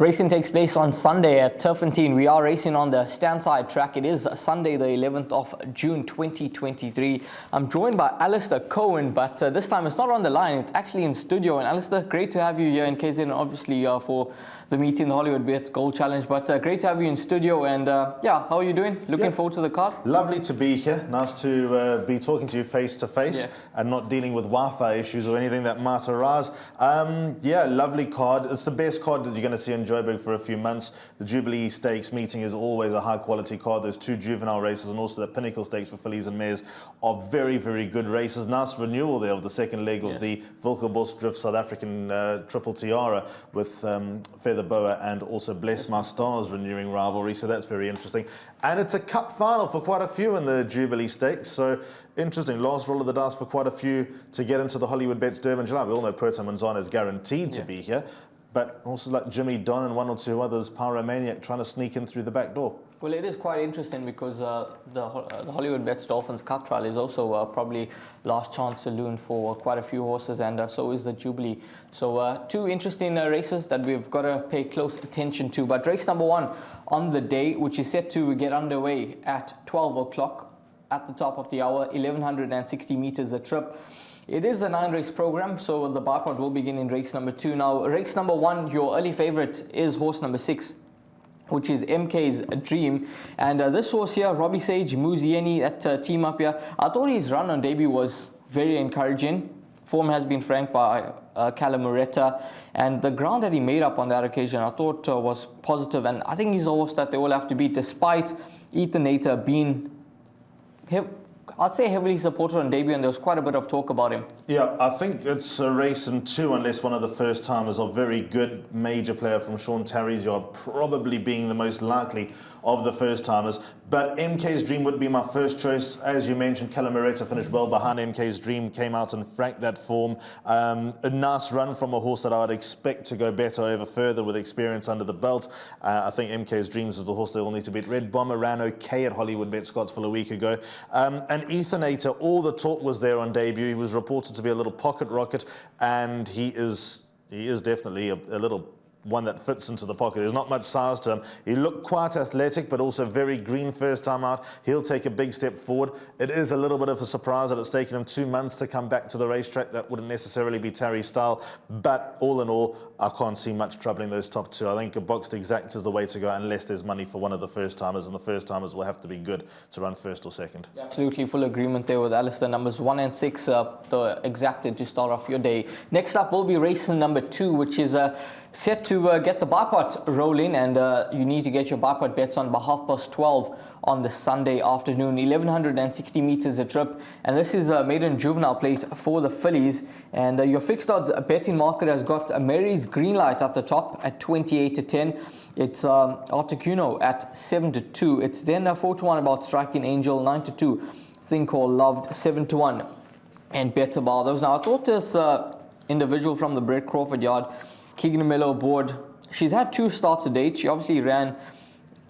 Racing takes place on Sunday at Turffontein. We are racing on the stand-side track. It is Sunday, the 11th of June, 2023. I'm joined by Alistair Cohen, but this time it's not on the line. It's actually in studio. And Alistair, great to have you here in KZN, obviously, for the meeting, the Hollywoodbets Gold Challenge. But great to have you in studio. And yeah, how are you doing? Looking forward to the card? Lovely to be here. Nice to be talking to you face to face and not dealing with Wi-Fi issues or anything that might arise. Yeah, lovely card. It's the best card that you're going to see in Joburg for a few months. The Jubilee Stakes meeting is always a high quality card. There's two juvenile races and also the Pinnacle Stakes for fillies and mares are very, very good races. Nice renewal there of the second leg of the Wilkebos Drift South African Triple Tiara with Feather Boa and also Bless My Stars renewing rivalry. So that's very interesting. And it's a cup final for quite a few in the Jubilee Stakes. So interesting. Last roll of the dice for quite a few to get into the Hollywoodbets Durbanville. We all know Perta Manzana is guaranteed to be here. But also like Jimmy Don and one or two others, Pyromaniac trying to sneak in through the back door. Well, it is quite interesting because the Hollywoodbets Dolphins Cup trial is also probably last chance saloon for quite a few horses, and so is the Jubilee. So two interesting races that we've got to pay close attention to. But race number one on the day, which is set to get underway at 12 o'clock at the top of the hour, 1160 meters a trip. It is a 9-race program, so the bipod will begin in race number 2. Now, race number 1, your early favorite is horse number 6, which is MK's Dream. And this horse here, Robbie Sage, Muzieni, that team up here, I thought his run on debut was very encouraging. Form has been franked by Callum Moretta, and the ground that he made up on that occasion I thought was positive, and I think he's a horse that they will have to beat, despite Ethan Nater being, I'd say, heavily supported on debut, and there was quite a bit of talk about him. Yeah, I think it's a race in 2 unless one of the first timers, a very good major player from Sean Tarry's yard, probably being the most likely of the first timers. But MK's Dream would be my first choice. As you mentioned, Callum Moretta finished well behind MK's Dream, came out and franked that form. A nice run from a horse that I would expect to go better over further with experience under the belt. I think MK's Dreams is the horse they will need to beat. Red Bomber ran okay at Hollywoodbets Scottsville a week ago. And Ethan Nater, all the talk was there on debut. He was reported to be a little pocket rocket, and he is definitely a little one that fits into the pocket. There's not much size to him. He looked quite athletic, but also very green first time out. He'll take a big step forward. It is a little bit of a surprise that it's taken him 2 months to come back to the racetrack. That wouldn't necessarily be Terry's style, but all in all, I can't see much troubling those top 2. I think a boxed exact is the way to go unless there's money for one of the first timers, and the first timers will have to be good to run first or second. Absolutely full agreement there with Alistair. Numbers 1 and 6, the exacted to start off your day. Next up will be race number 2, which is set to get the bipod rolling, and you need to get your bipod bets on by 12:30 on the Sunday afternoon. 1160 meters a trip, and this is a maiden juvenile plate for the fillies. And your fixed odds betting market has got Mary's Greenlight at the top at 28-10. It's Articuno at 7-2. It's then 4-1 about Striking Angel, 9-2. Thing Called Loved, 7-1, and Better Bar. Those. Now I thought this individual from the Brett Crawford yard, Keegan Miller aboard. She's had 2 starts to date. She obviously ran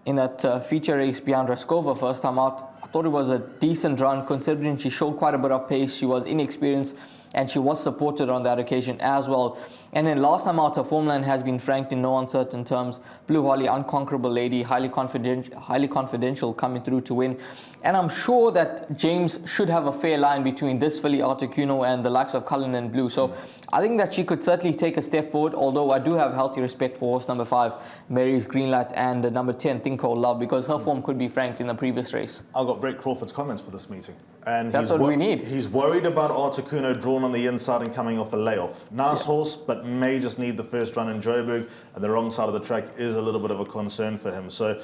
in that feature race behind Raskova first time out. I thought it was a decent run considering she showed quite a bit of pace. She was inexperienced and she was supported on that occasion as well. And then last time out, her form line has been franked in no uncertain terms. Blue Holly, Unconquerable Lady, highly confidential coming through to win. And I'm sure that James should have a fair line between this filly, Articuno, and the likes of Cullinan Blue. So I think that she could certainly take a step forward, although I do have healthy respect for horse number 5, Mary's Greenlight, and number 10, Thing Called Love, because her form could be franked in the previous race. I got Brett Crawford's comments for this meeting. And that's what we need. He's worried about Articuno drawn on the inside and coming off a layoff. Nice horse, but may just need the first run in Joburg, and the wrong side of the track is a little bit of a concern for him. So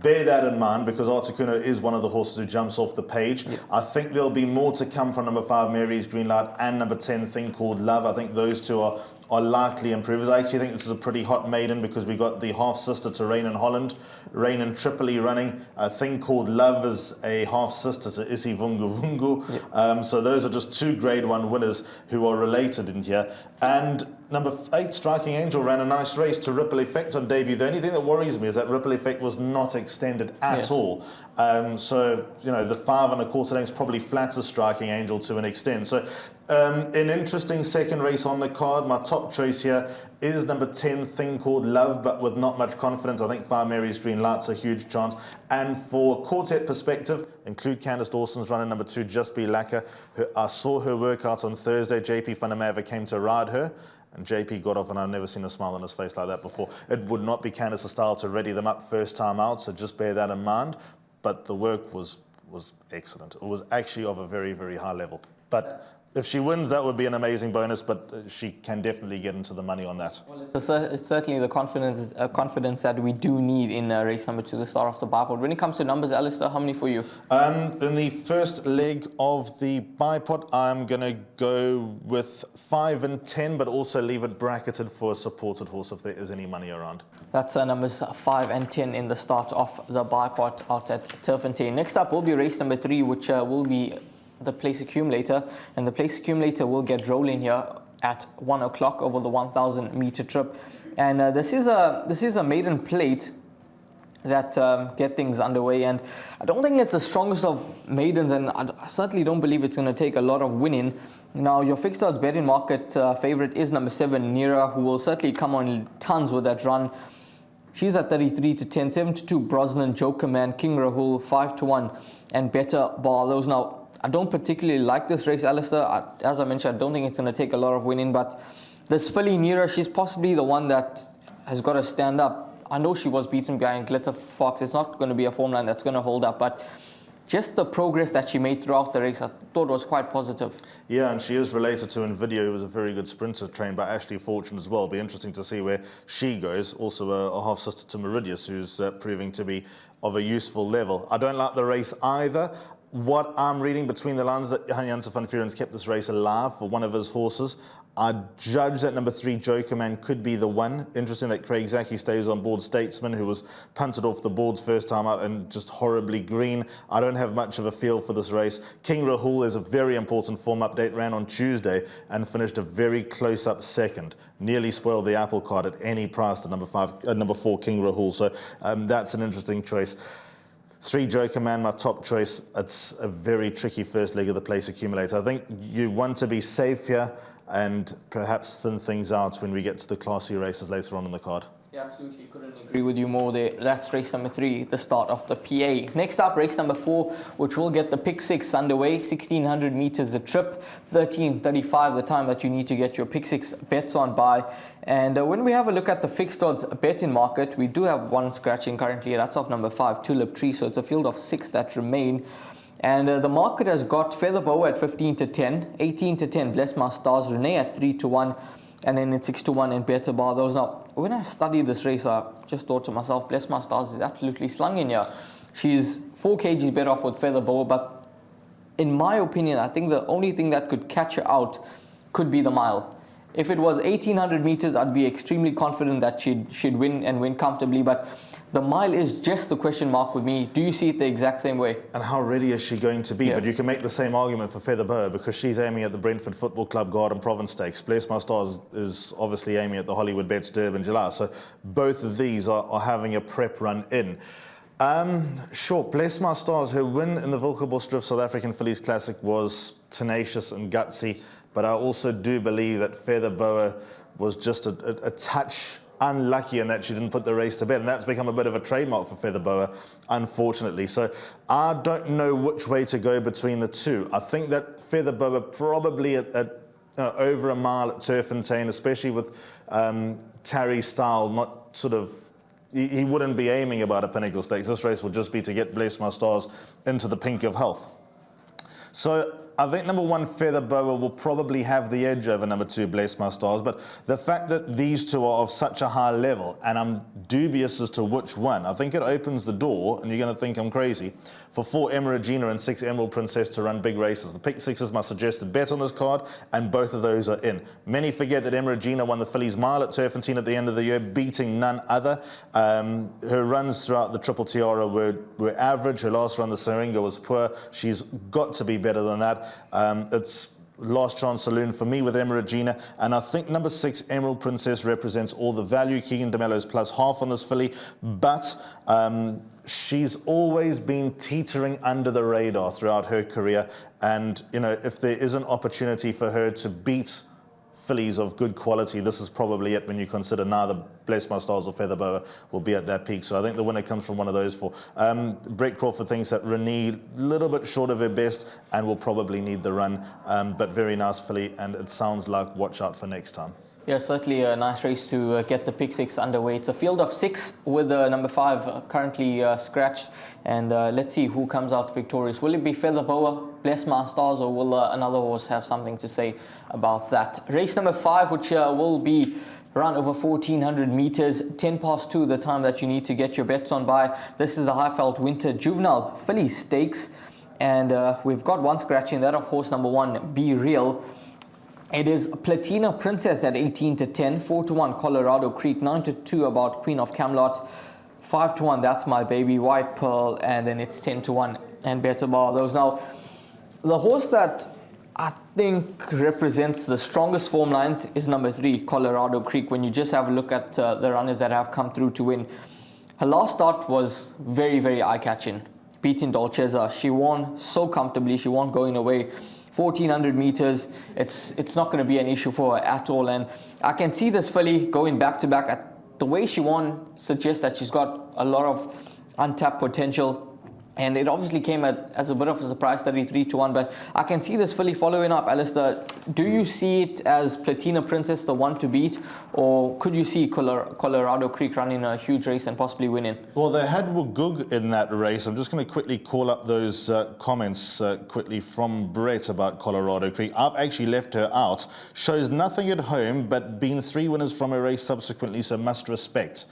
bear that in mind, because Articuno is one of the horses who jumps off the page. I think there'll be more to come from number 5, Mary's Greenlight, and number 10, Thing Called Love. I think those two are likely improvers. I actually think this is a pretty hot maiden because we got the half-sister to Rain in Holland, Rain in Tripoli running. A Thing Called Love is a half-sister to Isi Vungu Vungu. So those are just 2 Grade 1 winners who are related in here. And Number 8, Striking Angel, ran a nice race to Ripple Effect on debut. The only thing that worries me is that Ripple Effect was not extended at all. So, the 5 1/4 lengths probably flatters Striking Angel to an extent. So, an interesting second race on the card. My top choice here is number 10, Thing Called Love, but with not much confidence. I think 5 Mary's Green Light's a huge chance. And for quartet perspective, include Candice Dawson's runner number 2, Just Be Lacquer. I saw her workouts on Thursday. JP van der Merwe came to ride her. And JP got off, and I've never seen a smile on his face like that before. It would not be Candice's style to ready them up first time out, so just bear that in mind. But the work was excellent. It was actually of a very, very high level. But if she wins, that would be an amazing bonus, but she can definitely get into the money on that. Well, it's certainly the confidence that we do need in race number 2, the start of the bipod. When it comes to numbers, Alistair, how many for you? In the first leg of the bipod, I'm going to go with 5 and 10, but also leave it bracketed for a supported horse if there is any money around. That's numbers 5 and 10 in the start of the bipod out at Turffontein. Next up will be race number 3, which will be the place accumulator, and the place accumulator will get rolling here at 1 o'clock over the 1,000 meter trip. And this is a maiden plate that get things underway, and I don't think it's the strongest of maidens, and I certainly don't believe it's going to take a lot of winning. Now, your fixed odds betting market favorite is number 7, Nira, who will certainly come on tons with that run. She's at 33 to 10, 7 to 2, Brosnan, Joker Man, King Rahul, 5 to 1, and Better Barlows. Now, I don't particularly like this race, Alistair. As I mentioned, I don't think it's going to take a lot of winning, but this filly, Nira, she's possibly the one that has got to stand up. I know she was beaten by Glitter Fox. It's not going to be a form line that's going to hold up, but just the progress that she made throughout the race, I thought was quite positive. Yeah, and she is related to Nvidia, who was a very good sprinter trained by Ashley Fortune as well. It'll be interesting to see where she goes. Also a half-sister to Meridius, who's proving to be of a useful level. I don't like the race either. What I'm reading between the lines that Janse van Vuuren's kept this race alive for one of his horses. I judge that number 3, Joker Man, could be the one. Interesting that Craig Zaki stays on board Statesman, who was punted off the boards first time out and just horribly green. I don't have much of a feel for this race. King Rahul is a very important form update, ran on Tuesday and finished a very close-up second. Nearly spoiled the apple cart at any price to number 4, King Rahul. So that's an interesting choice. 3, Joker Man, my top choice. It's a very tricky first leg of the place accumulator. I think you want to be safe here and perhaps thin things out when we get to the classy races later on in the card. Yeah, absolutely. Couldn't agree with you more there. That's race number 3, the start of the PA. Next up, race number 4, which will get the pick 6 underway. 1,600 meters the trip, 13:35 the time that you need to get your pick 6 bets on by. And when we have a look at the fixed odds betting market, we do have one scratching currently. That's off number 5, Tulip Tree. So it's a field of 6 that remain. And the market has got Feather Boa at 15 to 10, 18 to 10, Bless My Stars, Renee at 3 to 1, and then it's 6 to 1 and Better Bar. Those now, when I studied this race, I just thought to myself, Bless My Stars is absolutely slung in here. She's 4 kgs better off with Feather Boa, but in my opinion, I think the only thing that could catch her out could be the mile. If it was 1,800 meters, I'd be extremely confident that she'd win and win comfortably, but the mile is just the question mark with me. Do you see it the exact same way? And how ready is she going to be? Yeah. But you can make the same argument for Feather Boa because she's aiming at the Brentford Football Club Garden Province Stakes. Bless My Stars is obviously aiming at the Hollywoodbets Durbanville. So both of these are having a prep run in. Sure, Bless My Stars, her win in the Wilgerbos South African Fillies Classic was tenacious and gutsy, but I also do believe that Feather Boa was just a touch unlucky in that she didn't put the race to bed, and that's become a bit of a trademark for Feather Boa, unfortunately. So I don't know which way to go between the two. I think that Feather Boa probably at over a mile at Turffontein, especially with Tarry's style, not sort of, he wouldn't be aiming about a Pinnacle Stakes. This race will just be to get Bless My Stars into the pink of health. So I think number 1, Feather Boa, will probably have the edge over number 2, Bless My Stars. But the fact that these two are of such a high level, and I'm dubious as to which one, I think it opens the door, and you're going to think I'm crazy, for 4, Emma Regina and 6, Emerald Princess to run big races. The pick 6 is my suggested bet on this card, and both of those are in. Many forget that Emma Regina won the Fillies Mile at Turffontein at the end of the year, beating none other. Her runs throughout the Triple Tiara were average. Her last run, the Syringa, was poor. She's got to be better than that. It's last chance saloon for me with Emma Regina, and I think number 6 Emerald Princess represents all the value. Keegan DeMello's plus half on this filly, but she's always been teetering under the radar throughout her career, and you know, if there is an opportunity for her to beat fillies of good quality, this is probably it when you consider neither Bless My Stars or Featherboa will be at that peak. So I think the winner comes from one of those four. Brett Crawford thinks that Renee, a little bit short of her best and will probably need the run, but very nice filly, and it sounds like watch out for next time. Yeah, certainly a nice race to get the pick 6 underway. It's a field of 6 with number 5 currently scratched, and let's see who comes out victorious. Will it be Featherboa, Bless My Stars, or will another horse have something to say about that? Race number 5, which will be run over 1,400 meters, 10 past 2, the time that you need to get your bets on by. This is the Highveld Winter Juvenile Filly Stakes, and we've got one scratching, that of horse number 1, Be Real. It is Platina Princess at 18 to 10, 4 to 1 Colorado Creek, 9 to 2 about Queen of Camelot, 5 to 1 That's My Baby, White Pearl, and then it's 10 to 1 and Better Bar those. Now, the horse that I think represents the strongest form lines is number 3 Colorado Creek. When you just have a look at the runners that have come through to win, her last start was very, very eye-catching. Beating Dolcezza, she won so comfortably, she won going away. 1,400 meters, it's not going to be an issue for her at all, and I can see this filly going back to back. The way she won suggests that she's got a lot of untapped potential, and it obviously came as a bit of a surprise, 33 to 1, but I can see this filly following up. Alistair, do you see it as Platina Princess the one to beat, or could you see Colorado Creek running a huge race and possibly winning? Well, they had Wugug in that race. I'm just going to quickly call up those comments quickly from Brett about Colorado Creek. I've actually left her out. Shows nothing at home, but been 3 winners from a race subsequently, so must respect.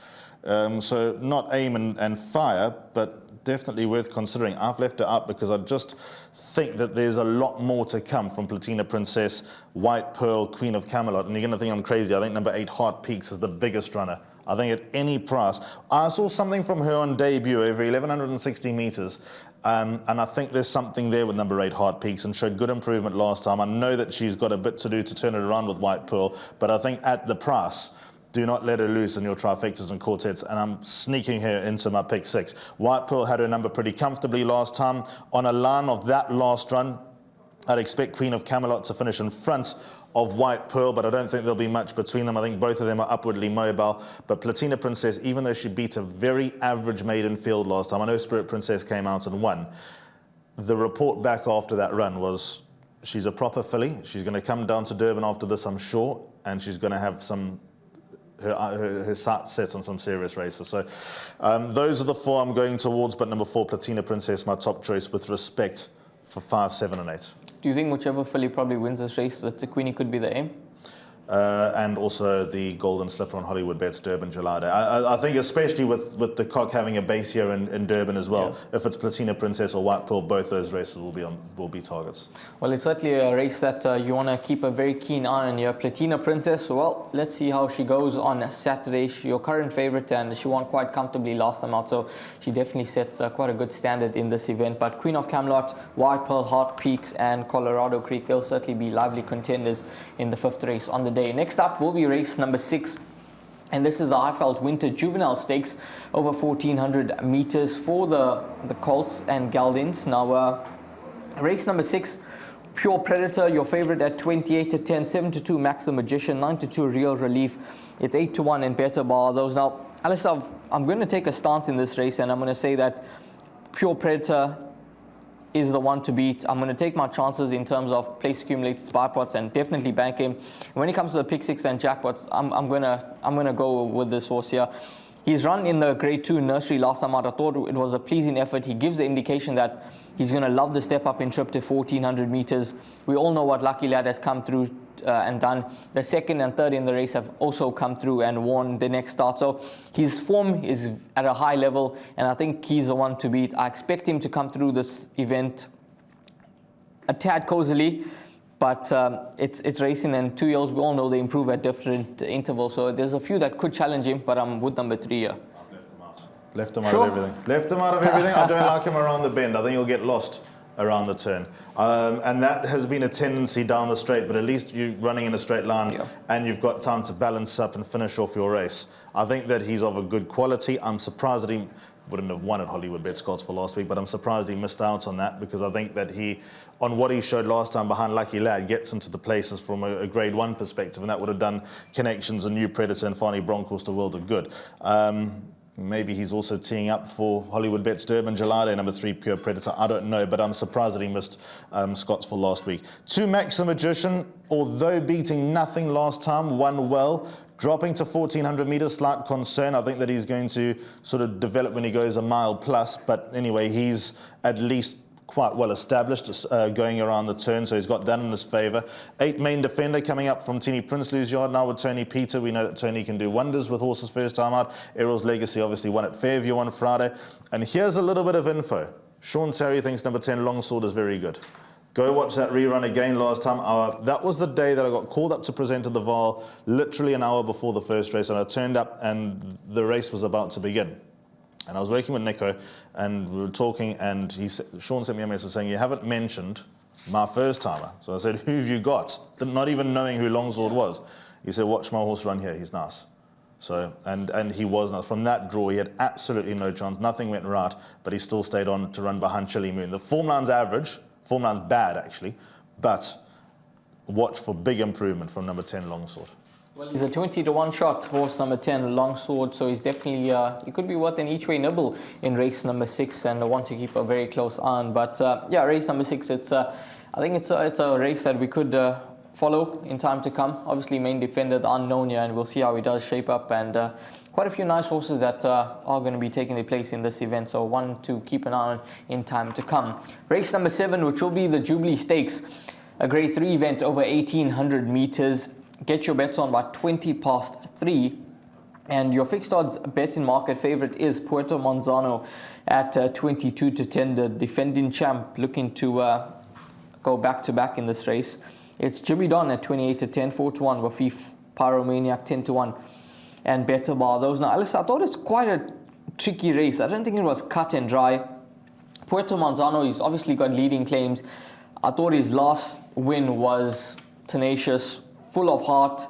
So not aim and fire, but definitely worth considering. I've left her out because I just think that there's a lot more to come from Platina Princess, White Pearl, Queen of Camelot. And you're going to think I'm crazy. I think number 8 Heart Peaks is the biggest runner. I think at any price. I saw something from her on debut over 1,160 meters. And I think there's something there with number 8 Heart Peaks, and showed good improvement last time. I know that she's got a bit to do to turn it around with White Pearl, but I think at the price, do not let her loose in your trifectas and quartets, and I'm sneaking her into my pick 6. White Pearl had her number pretty comfortably last time. On a line of that last run, I'd expect Queen of Camelot to finish in front of White Pearl, but I don't think there'll be much between them. I think both of them are upwardly mobile. But Platina Princess, even though she beat a very average maiden field last time, I know Spirit Princess came out and won. The report back after that run was she's a proper filly. She's going to come down to Durban after this, I'm sure, and she's going to have her sights set on some serious races. So those are the 4 I'm going towards, but number 4 Platina Princess, my top choice with respect for 5, 7 and 8. Do you think whichever filly probably wins this race, that the Queenie could be the aim? And also the Golden Slipper on Hollywoodbets Durban July Day. I think especially with the cock having a base here in Durban as well, yeah. If it's Platina Princess or White Pearl, both those races will be targets. Well, it's certainly a race that you want to keep a very keen eye on. Your Platina Princess, well, let's see how she goes on Saturday. She's your current favourite, and she won quite comfortably last time out, so she definitely sets quite a good standard in this event. But Queen of Camelot, White Pearl, Heart Peaks and Colorado Creek, they'll certainly be lively contenders in the 5th race on the day. Next up will be race number 6, and this is the Highveld Winter Juvenile Stakes over 1,400 meters for the Colts and Geldings. Now, race number 6, Pure Predator, your favorite at 28 to 10, 7 to 2 Max the Magician, 9 to 2 Real Relief. It's 8 to 1 and Better Bar those. Now, Alistair, I'm going to take a stance in this race, and I'm going to say that Pure Predator is the one to beat. I'm going to take my chances in terms of place accumulated spy pots and definitely bank him. When it comes to the pick 6 and jackpots, I'm gonna go with this horse here. He's run in the Grade 2 nursery last time out. I thought it was a pleasing effort. He gives the indication that he's going to love the step up in trip to 1,400 meters. We all know what Lucky Lad has come through and done. The 2nd and 3rd in the race have also come through and won the next start. So his form is at a high level, and I think he's the one to beat. I expect him to come through this event a tad cozily, but it's racing, and 2-year-olds, we all know they improve at different intervals. So there's a few that could challenge him, but I'm with number 3 here. Left him out of everything. Left him out of everything. I don't like him around the bend. I think he'll get lost around the turn. And that has been a tendency down the straight, but at least you're running in a straight line and you've got time to balance up and finish off your race. I think that he's of a good quality. I'm surprised that he wouldn't have won at Hollywoodbets Scottsville last week, but I'm surprised he missed out on that, because I think that he, on what he showed last time behind Lucky Lad, gets into the places from a grade 1 perspective, and that would have done Connections and New Predator and Farney Broncos the world of good. Maybe he's also teeing up for Hollywoodbets Durbanville, number 3 Pure Predator. I don't know, but I'm surprised that he missed Scottsville last week. 2 Max the Magician, although beating nothing last time, won well. Dropping to 1,400 metres, slight concern. I think that he's going to sort of develop when he goes a mile plus. But anyway, he's at least quite well established going around the turn, so he's got that in his favour. 8 Main Defender coming up from Tini Prinsloo's yard now with Tony Peter. We know that Tony can do wonders with horses first time out. Errol's Legacy obviously won at Fairview on Friday. And here's a little bit of info. Sean Terry thinks number 10 Longsword is very good. Go watch that rerun again last time. That was the day that I got called up to present to the VAR, literally an hour before the first race, and I turned up and the race was about to begin. And I was working with Nico, and we were talking, and Sean sent me a message saying, "You haven't mentioned my first timer." So I said, "Who have you got?" Not even knowing who Longsword was. He said, "Watch my horse run here, he's nice." So, and he was nice. From that draw, he had absolutely no chance. Nothing went right, but he still stayed on to run behind Chili Moon. The form line's average. Form line's bad, actually, but watch for big improvement from number 10 Longsword. Well, he's a 20-1 shot, horse number 10 Longsword, so he's definitely, he could be worth an each-way nibble in race number 6, and I want to keep a very close eye on. But yeah, race number 6, I think it's a race that we could follow in time to come. Obviously, Main Defender, the unknown here, and we'll see how he does shape up, and quite a few nice horses that are going to be taking their place in this event, so one to keep an eye on in time to come. Race number 7, which will be the Jubilee Stakes, a grade 3 event over 1,800 meters. Get your bets on by 3:20, and your fixed odds bet in market favorite is Puerto Monzano at 22-10, the defending champ, looking to go back-to-back in this race. It's Jimmy Don at 28-10, 4-1, Wafif, Pyromaniac 10-1, and Better Bar. Those now, Alice, I thought it's quite a tricky race. I don't think it was cut and dry. Puerto Monzano, he's obviously got leading claims. I thought his last win was tenacious, full of heart.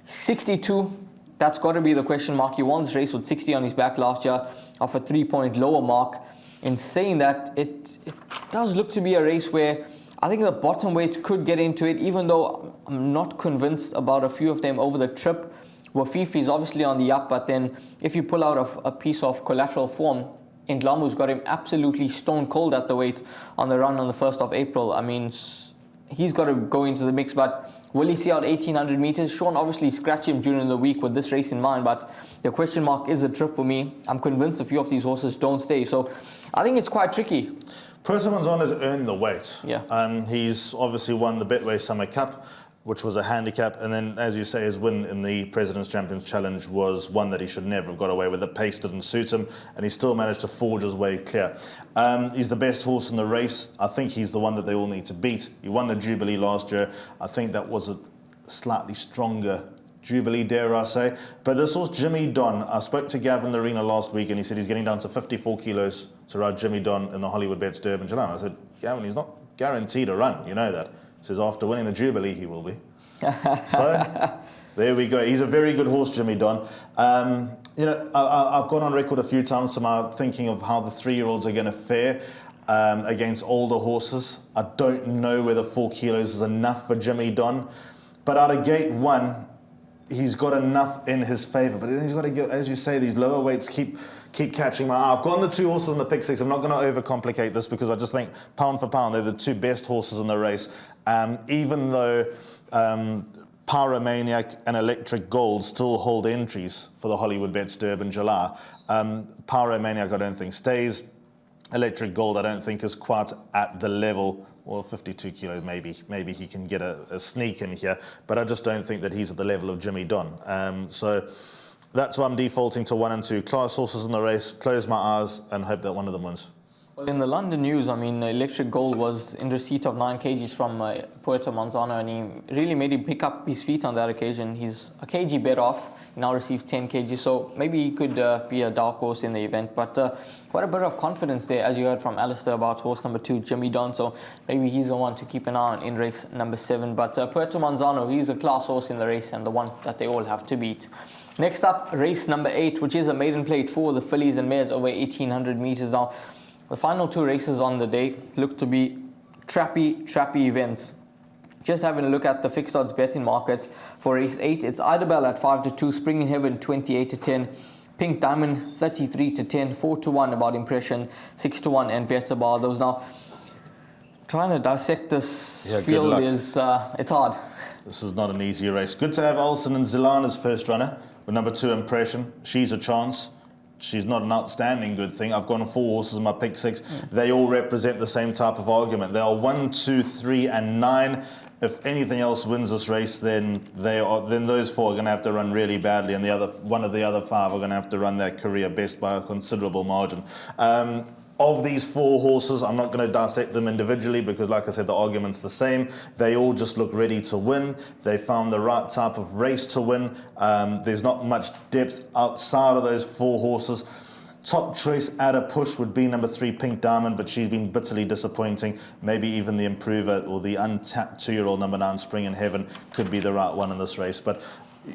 62, that's got to be the question mark. He won this race with 60 on his back last year off a 3-point lower mark. In saying that, it does look to be a race where I think the bottom weights could get into it, even though I'm not convinced about a few of them over the trip. Wafif is obviously on the up, but then if you pull out a piece of collateral form, Ndlamu's got him absolutely stone cold at the weight on the run on the 1st of April. I mean, he's got to go into the mix, but will he see out 1,800 meters? Sean obviously scratched him during the week with this race in mind, but the question mark is a trip for me. I'm convinced a few of these horses don't stay, so I think it's quite tricky. Puerto Monzano has earned the weight. Yeah. He's obviously won the Betway Summer Cup, which was a handicap, and then, as you say, his win in the President's Champions Challenge was one that he should never have got away with. The pace didn't suit him, and he still managed to forge his way clear. He's the best horse in the race. I think he's the one that they all need to beat. He won the Jubilee last year. I think that was a slightly stronger Jubilee, dare I say. But this horse, Jimmy Don, I spoke to Gavin Larena last week, and he said he's getting down to 54 kilos to ride Jimmy Don in the Hollywoodbets Durbanville. I said, Gavin, he's not guaranteed a run, you know that. He says after winning the Jubilee, he will be. So, there we go. He's a very good horse, Jimmy Don. You know, I've gone on record a few times to my thinking of how the 3-year-olds are going to fare against older horses. I don't know whether 4 kilos is enough for Jimmy Don, but out of gate 1, he's got enough in his favour. But then he's got to go, as you say, these lower weights keep catching my eye. I've gone the 2 horses in the pick 6. I'm not going to overcomplicate this because I just think pound for pound they're the 2 best horses in the race. Even though Pyromaniac and Electric Gold still hold entries for the Hollywoodbets Durbanville. Pyromaniac I don't think stays. Electric Gold I don't think is quite at the level. Well, 52 kilos, maybe he can get a sneak in here, but I just don't think that he's at the level of Jimmy Don. So that's why I'm defaulting to 1 and 2. Class horses in the race, close my eyes and hope that one of them wins. Well, in the London news, I mean, Electric Gold was in receipt of 9 kgs from Puerto Monzano, and he really made him pick up his feet on that occasion. He's a kg better off. He now receives 10 kgs, so maybe he could be a dark horse in the event. But quite a bit of confidence there, as you heard from Alistair about horse number 2, Jimmy Don. So maybe he's the one to keep an eye on in race number 7. But Puerto Monzano, he's a class horse in the race and the one that they all have to beat. Next up, race number 8, which is a maiden plate for the fillies and mares over 1,800 meters now. The final 2 races on the day look to be trappy events. Just having a look at the fixed odds betting market for race 8, it's Idabel at 5-2, Spring in Heaven 28-10, Pink Diamond 33-10, 4-1 about impression, 6-1 and Better Bar. Those now trying to dissect this field is it's hard. This is not an easy race. Good to have Olsen and Zilan as first runner with number 2 Impression. She's a chance. She's not an outstanding good thing. I've gone 4 horses in my pick 6. They all represent the same type of argument. They are 1, 2, 3, and 9. If anything else wins this race, then those 4 are going to have to run really badly, and one of the other 5 are going to have to run their career best by a considerable margin. Of these 4 horses, I'm not going to dissect them individually because, like I said, the argument's the same. They all just look ready to win. They found the right type of race to win. There's not much depth outside of those 4 horses. Top choice at a push would be number 3, Pink Diamond, but she's been bitterly disappointing. Maybe even the improver or the untapped 2-year-old number 9, Spring in Heaven, could be the right one in this race. But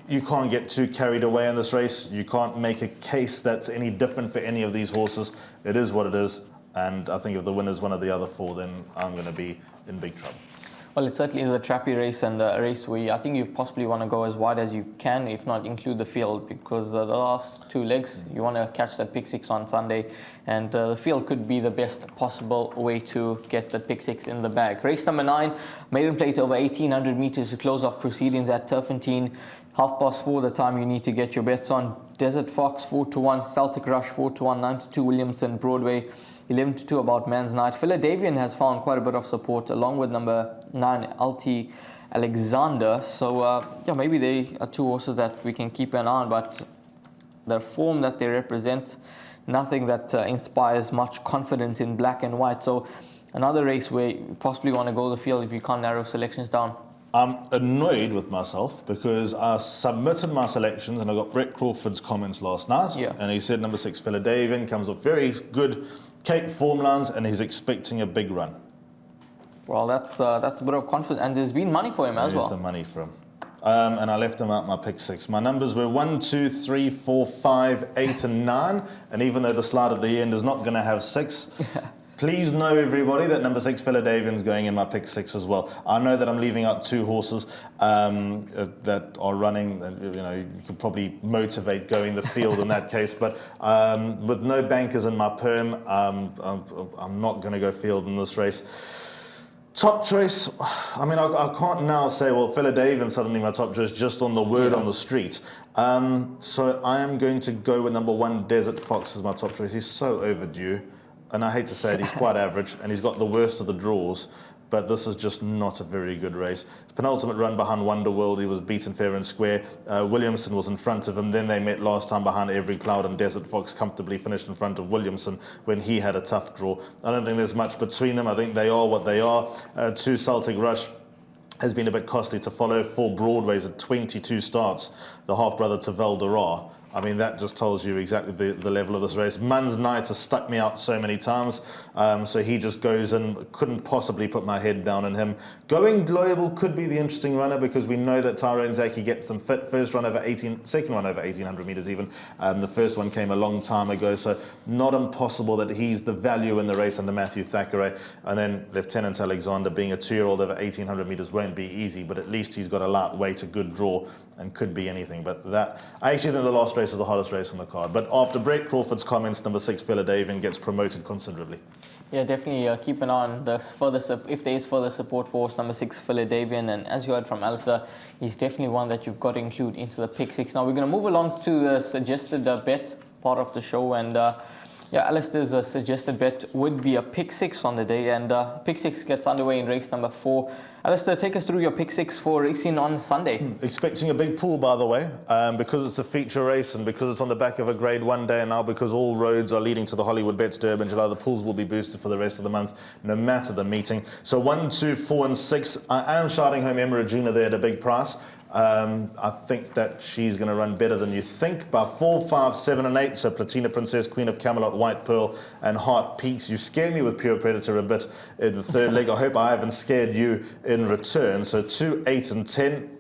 you can't get too carried away in this race. You can't make a case that's any different for any of these horses. It is what it is. And I think if the winner's one of the other 4, then I'm going to be in big trouble. Well, it certainly is a trappy race, and a race where I think you possibly want to go as wide as you can, if not include the field, because the last 2 legs, you want to catch that pick 6 on Sunday, and the field could be the best possible way to get the pick 6 in the bag. Race number 9, maiden plate over 1,800 meters to close off proceedings at Turffontein. 4:30 the time you need to get your bets on. Desert Fox 4-1, Celtic Rush 4-1, 9-2 Williamson, Broadway 11-2 about Man's Night. Philadelphian has found quite a bit of support along with number 9 Alti Alexander. So maybe they are 2 horses that we can keep an eye on, but the form that they represent, nothing that inspires much confidence in black and white. So another race where you possibly want to go the field if you can't narrow selections down. I'm annoyed with myself because I submitted my selections and I got Brett Crawford's comments last night. Yeah. And he said number 6 Philadelphian comes with very good Cape form lines and he's expecting a big run. Well, that's a bit of confidence, and there's been money for him as well. There's the money for him. And I left him out my pick 6. My numbers were 1, 2, 3, 4, 5, 8, and 9. And even though the slide at the end is not going to have 6, please know, everybody, that number 6 Philadelphian's going in my pick 6 as well. I know that I'm leaving out 2 horses that are running. You could probably motivate going the field in that case. But with no bankers in my perm, I'm not going to go field in this race. Top choice, I mean, I can't now say, well, Philadelphian suddenly my top choice just on the word on the street. So I am going to go with number 1 Desert Fox as my top choice. He's so overdue. And I hate to say it, he's quite average, and he's got the worst of the draws, but this is just not a very good race. His penultimate run behind Wonderworld, he was beaten fair and square. Williamson was in front of him. Then they met last time behind Every Cloud, and Desert Fox comfortably finished in front of Williamson when he had a tough draw. I don't think there's much between them. I think they are what they are. 2 Celtic Rush has been a bit costly to follow. 4 Broadways at 22 starts, the half-brother to Valdera. I mean, that just tells you exactly the level of this race. Man's Night has stuck me out so many times, so he just goes in. Couldn't possibly put my head down on him. Going Global could be the interesting runner because we know that Tyrone Zaki gets them fit. Second run over 1,800 metres even. The first one came a long time ago, so not impossible that he's the value in the race under Matthew Thackeray. And then Lieutenant Alexander, being a 2-year-old over 1,800 metres, won't be easy, but at least he's got a lightweight, a good draw, and could be anything. But I actually think the last race is the hardest race on the card. But after Brett Crawford's comments, number 6 Philadelphian gets promoted considerably. Yeah, definitely keep an eye on if there is further support for horse number 6 Philadelphian. And as you heard from Alistair, he's definitely one that you've got to include into the pick 6. Now we're going to move along to the suggested bet part of the show, and Alistair's suggested bet would be a pick 6 on the day, and pick 6 gets underway in race number 4 Alistair, take us through your pick 6 for racing on Sunday. Expecting a big pool, by the way, because it's a feature race and because it's on the back of a Grade 1 day, and now because all roads are leading to the Hollywoodbets Durbanville, the pools will be boosted for the rest of the month, no matter the meeting. So 1, 2, 4, and 6. I am shouting home Emma Regina there at a big price. I think that she's going to run better than you think. By 4, 5, 7, and 8, so Platina Princess, Queen of Camelot, White Pearl, and Heart Peaks. You scare me with Pure Predator a bit in the third leg. I hope I haven't scared you in return. So 2, 8, and 10.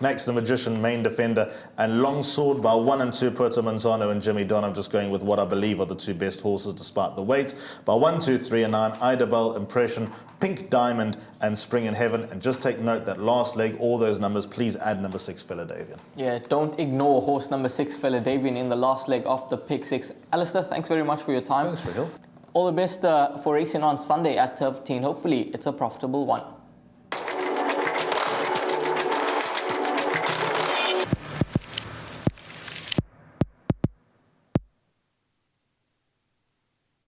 Max the Magician, Main Defender, and Longsword. By 1 and 2, Puerto Manzano and Jimmy Don. I'm just going with what I believe are the 2 best horses despite the weight. By 1, 2, 3, and 9, Idabel, Impression, Pink Diamond, and Spring in Heaven. And just take note that last leg, all those numbers, please add number 6, Philadelphia. Yeah, don't ignore horse number 6, Philadelphia, in the last leg of the pick 6. Alistair, thanks very much for your time. Thanks, Rahil. All the best for racing on Sunday at Turffontein. Hopefully, it's a profitable one.